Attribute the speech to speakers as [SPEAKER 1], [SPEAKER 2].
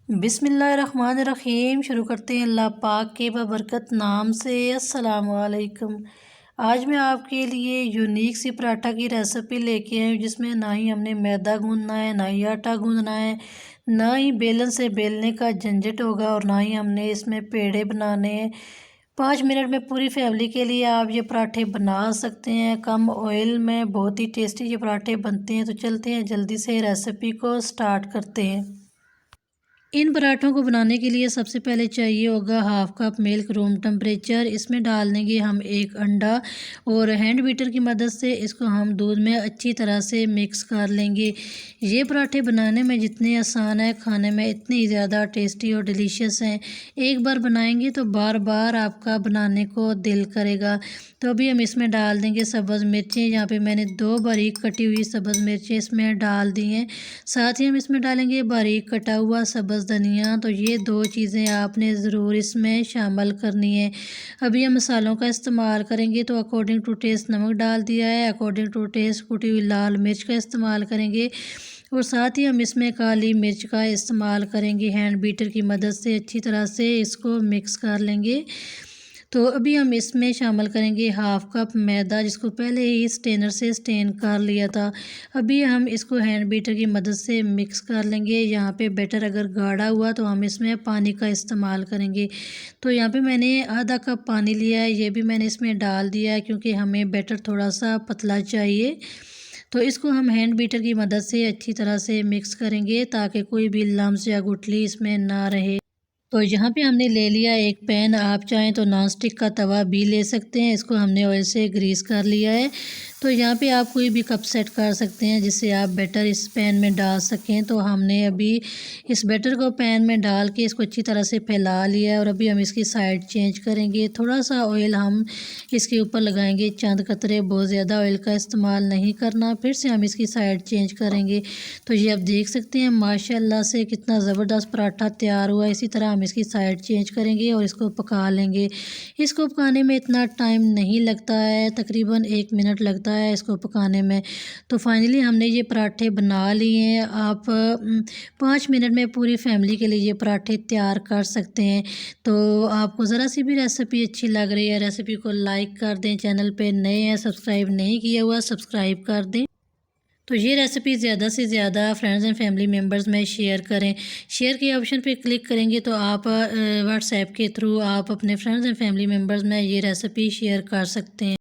[SPEAKER 1] बिस्मिल्लाहिर्रहमानिर्रहीम। शुरू करते हैं अल्लाह पाक के बरकत नाम से। अस्सलामु अलैकुम। आज मैं आपके लिए यूनिक सी पराठा की रेसिपी लेके आई हूँ, जिसमें ना ही हमने मैदा गूंदना है, ना ही आटा गूंदना है, ना ही बेलन से बेलने का झंझट होगा, और ना ही हमने इसमें पेड़े बनाने हैं। 5 मिनट में पूरी फैमिली के लिए आप ये पराठे बना सकते हैं। कम ऑयल में बहुत ही टेस्टी ये पराठे बनते हैं। तो चलते हैं, जल्दी से रेसिपी को स्टार्ट करते हैं। इन पराठों को बनाने के लिए सबसे पहले चाहिए होगा half cup milk room temperature. इसमें डाल देंगे हम एक अंडा, और हैंड बीटर की मदद से इसको हम दूध में अच्छी तरह से मिक्स कर लेंगे। ये पराठे बनाने में जितने आसान है, खाने में इतनी ज़्यादा टेस्टी और डिलीशियस हैं। एक बार बनाएंगे तो बार बार आपका बनाने को दिल करेगा। तो अभी हम इसमें डाल देंगे सब्ज़ मिर्चें। यहाँ पे मैंने 2 बारीक कटी हुई सब्ज़ मिर्चें इसमें डाल दी हैं। साथ ही हम इसमें डालेंगे बारीक कटा हुआ सब्ज़ धनिया। तो ये 2 चीज़ें आपने ज़रूर इसमें शामिल करनी है। अभी हम मसालों का इस्तेमाल करेंगे, तो अकॉर्डिंग टू टेस्ट नमक डाल दिया है, अकॉर्डिंग टू टेस्ट कुटी हुई लाल मिर्च का इस्तेमाल करेंगे, और साथ ही हम इसमें काली मिर्च का इस्तेमाल करेंगे। हैंड बीटर की मदद से अच्छी तरह से इसको मिक्स कर लेंगे। तो अभी हम इसमें शामिल करेंगे हाफ़ कप मैदा, जिसको पहले ही स्टेनर से स्टेन कर लिया था। अभी हम इसको हैंड बीटर की मदद से मिक्स कर लेंगे। यहाँ पे बैटर अगर गाढ़ा हुआ तो हम इसमें पानी का इस्तेमाल करेंगे। तो यहाँ पे मैंने आधा कप पानी लिया है, ये भी मैंने इसमें डाल दिया है, क्योंकि हमें बैटर थोड़ा सा पतला चाहिए। तो इसको हम हैंड बीटर की मदद से अच्छी तरह से मिक्स करेंगे, ताकि कोई भी लम्स या गुठली इसमें ना रहे। तो यहाँ पे हमने ले लिया एक पैन। आप चाहें तो नॉन स्टिक का तवा भी ले सकते हैं। इसको हमने ऑयल से ग्रीस कर लिया है। तो यहाँ पे आप कोई भी कप सेट कर सकते हैं, जिससे आप बैटर इस पैन में डाल सकें। तो हमने अभी इस बैटर को पैन में डाल के इसको अच्छी तरह से फैला लिया है, और अभी हम इसकी साइड चेंज करेंगे। थोड़ा सा ऑयल हम इसके ऊपर लगाएंगे, चंद कतरे, बहुत ज़्यादा ऑयल का इस्तेमाल नहीं करना। फिर से हम इसकी साइड चेंज करेंगे। तो ये आप देख सकते हैं माशाल्लाह से कितना ज़बरदस्त पराठा तैयार हुआ है। इसी तरह हम इसकी साइड चेंज करेंगे और इसको पका लेंगे। इसको पकाने में इतना टाइम नहीं लगता है, तकरीबन 1 मिनट लगता है इसको पकाने में। तो फाइनली हमने ये पराठे बना लिए हैं। आप 5 मिनट में पूरी फैमिली के लिए ये पराठे तैयार कर सकते हैं। तो आपको ज़रा सी भी रेसिपी अच्छी लग रही है, रेसिपी को लाइक कर दें। चैनल पे नए हैं, सब्सक्राइब नहीं किया हुआ, सब्सक्राइब कर दें। तो ये रेसिपी ज़्यादा से ज़्यादा फ्रेंड्स एंड फैमिली मेम्बर्स में शेयर करें। शेयर के ऑप्शन पे क्लिक करेंगे तो आप व्हाट्सएप के थ्रू आप अपने फ्रेंड्स एंड फैमिली मेम्बर्स में ये रेसिपी शेयर कर सकते हैं।